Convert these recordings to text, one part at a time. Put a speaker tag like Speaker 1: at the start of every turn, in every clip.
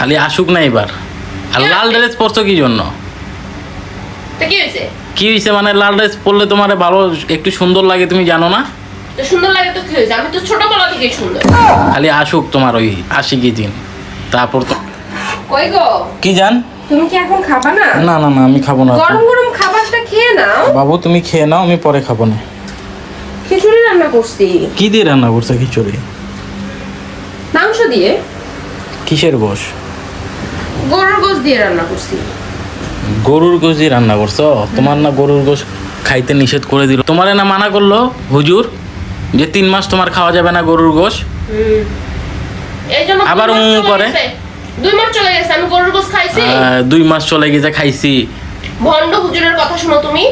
Speaker 1: খালি আসুক না এবার। আর লাল ড্রেস পরছো কি জন্য?
Speaker 2: তো কি হয়েছে?
Speaker 1: কি হয়েছে মানে লাল ড্রেস পরলে তোমার ভালো একটু সুন্দর লাগে, তুমি জানো না?
Speaker 2: তো সুন্দর লাগে তো কি হয়েছে? আমি তো ছোটবেলা থেকেই সুন্দর।
Speaker 1: খালি আসুক তোমার ওই আশিকি দিন, তারপর তো
Speaker 2: কই গো?
Speaker 1: কি জান?
Speaker 2: তুমি কি এখন খাবা না?
Speaker 1: না না না, আমি খাবো না।
Speaker 2: গরম গরম খাবারটা খেয়ে নাও।
Speaker 1: বাবু তুমি খেয়ে নাও, আমি পরে খাবো না।
Speaker 2: খিচুড়ি রান্না করছি।
Speaker 1: কি দিয়ে রান্না করছো খিচুড়ি?
Speaker 2: মাংস দিয়ে।
Speaker 1: কিসের গোশ?
Speaker 2: গরুর গোশ দিয়ে রান্না করছি।
Speaker 1: গরুর গোশ দিয়ে রান্না করছো? তোমার না গরুর গোশ খাইতে নিষেধ করে দিল, তোমার না মানা করলো হুজুর যে 3 মাস তোমার খাওয়া যাবে না গরুর গোশ।
Speaker 2: এই জন্য
Speaker 1: আবার করে
Speaker 2: 2 মাস চলে গেছে আমি গরুর গোশ খাইছি।
Speaker 1: 2 মাস চলে গেছে খাইছি।
Speaker 2: ভন্ড হুজুরের কথা শোনো তুমি।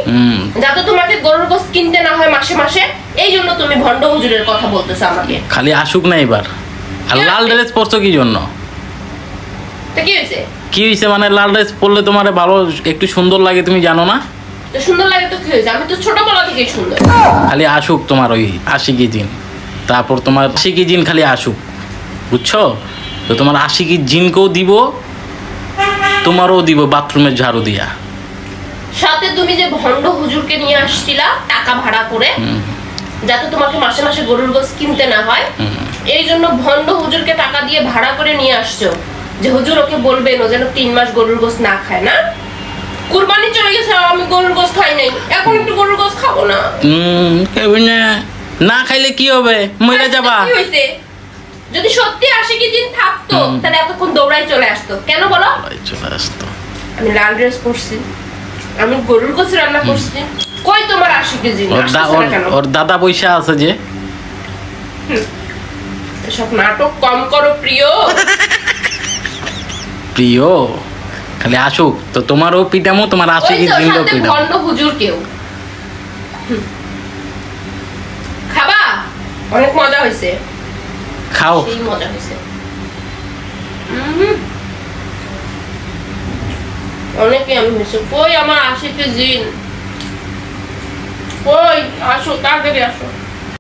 Speaker 2: যাতে তোমাকে গরুর গোশ কিনতে না হয় মাসে মাসে, এই জন্য তুমি ভন্ড হুজুরের কথা বলতেছো আমাকে।
Speaker 1: খালি আসুক না এবার। আর লাল ড্রেস পরছো কি জন্য?
Speaker 2: তো কি হয়েছে?
Speaker 1: কি হয়েছে মানে লাল ড্রেস পরলে তোমার ভালো একটু সুন্দর লাগে, তুমি জানো না?
Speaker 2: তো সুন্দর লাগে তো কি হয়েছে? আমি তো ছোটবেলা থেকেই সুন্দর।
Speaker 1: খালি আসুক তোমার ওই আশিকি জিন, তারপর তোমার আশিকি জিন খালি আসুক, বুঝছো? তো তোমার আশিকি জিনকেও দিব, তোমারও দিব বাথরুমের ঝাড়ু দিয়া।
Speaker 2: সাথে তুমি যে ভন্ড হুজুরকে নিয়ে আসছিলা টাকা ভাড়া করে, যাতে তোমাকে মাসে মাসে গরুর গোশ কিনতে না হয়, এই জন্য ভন্ড হুজুরকে টাকা দিয়ে ভাড়া করে নিয়ে আসছো যে হুজুর ওকে বলবেন ও যেন 3 মাস গরুর গোশ না খায়। না কুরবানি চলে গেছে, আমি গরুর গোশ খাই নাই, এখন একটু গরুর গোশ খাবো না।
Speaker 1: না খাইলে কি হবে? মরে যাবা।
Speaker 2: কি হইছে? যদি সত্যি আশিকি জিন থাকতো তাহলে এতক্ষণ দৌড়াই চলে আসতো কেন বলো?
Speaker 1: চলে আসতো।
Speaker 2: আমি লাল ড্রেস পরছি, আমি গরুর গোশ রান্না করছি, কই তোমার আশিকি জিন?
Speaker 1: ওর দাদা পয়সা আছে যে।
Speaker 2: সব নাটক কম করো প্রিয়।
Speaker 1: প্রিয় খালি আসুক, তো তোমারও পিটামো, তোমার আশিকি জিনকেও পিটামো।
Speaker 2: ভন্ড হুজুর কেউ খাবা? অনেক মজা হয়েছে,
Speaker 1: খাও।
Speaker 2: সেই মজা হয়েছে। অনেকে আমি হয়েছে। কই আমার আশিকি জিন? কই? আসো তাড়াতাড়ি আসো।